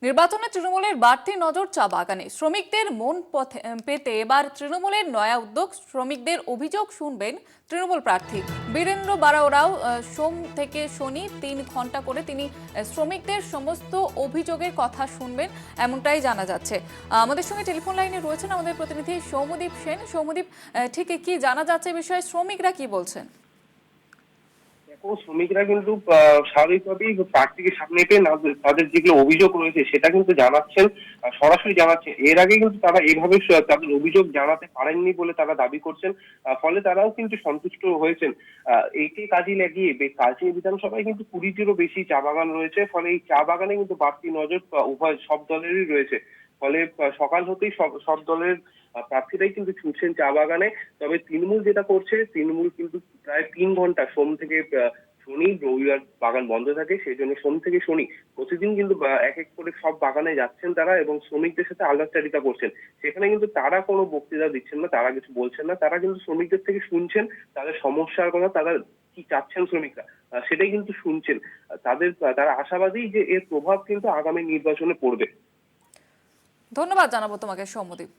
নির্বাচনে তৃণমূলের বাড়তি নজর চা বাগানে। শ্রমিকদের মন পেতে এবার তৃণমূলের নয়া উদ্যোগ। শ্রমিকদের অভিযোগ শুনবেন তৃণমূল প্রার্থী বীরেন্দ্র বারাওরাও। সোম থেকে শনি 3 ঘন্টা করে তিনি শ্রমিকদের সমস্ত অভিযোগের কথা শুনবেন, এমনটাই জানা যাচ্ছে। আমাদের সঙ্গে টেলিফোন লাইনে রয়েছেন আমাদের প্রতিনিধি সৌম্যদীপ সেন। সৌম্যদীপ, ঠিক কি জানা যাচ্ছে বিষয়ে, শ্রমিকরা কি বলছেন? শ্রমিকরা কিন্তু স্বাভাবিকভাবেই প্রার্থীকে সামনে পেয়ে তাদের যেগুলো অভিযোগ রয়েছে সেটা কিন্তু জানাচ্ছেন, সরাসরি জানাচ্ছেন। এর আগে কিন্তু তারা এইভাবে তাদের অভিযোগ জানাতে পারেননি বলে তারা দাবি করছেন। ফলে তারাও কিন্তু সন্তুষ্ট হয়েছেন। এইকে কাজে লাগিয়ে কালচিনি বিধানসভায় কিন্তু 20টিরও বেশি চা বাগান রয়েছে। ফলে এই চা বাগানে কিন্তু বাড়তি নজর উভয় সব দলেরই রয়েছে। ফলে সকাল হতেই সব দলের প্রার্থীরাই কিন্তু ছুটছেন চা বাগানে। তবে তৃণমূল যেটা করছে, তৃণমূল কিন্তু প্রায় 3 ঘন্টা সোম থেকে শনি, রবিবার বাগান বন্ধ থাকে, সেই জন্য সোম থেকে শনি প্রতিদিন কিন্তু এক এক করে সব বাগানে যাচ্ছেন তারা এবং শ্রমিকদের সাথে আলাপচারিতা করছেন। সেখানে কিন্তু তারা কোনো বক্তৃতা দিচ্ছেন না, তারা কিছু বলছেন না, তারা কিন্তু শ্রমিকদের থেকে শুনছেন তাদের সমস্যার কথা, তারা কি চাচ্ছেন শ্রমিকরা সেটাই কিন্তু শুনছেন। তারা আশাবাদী যে এর প্রভাব কিন্তু আগামী নির্বাচনে পড়বে। ধন্যবাদ জানাবো তোমাকে সৌম্যদীপ।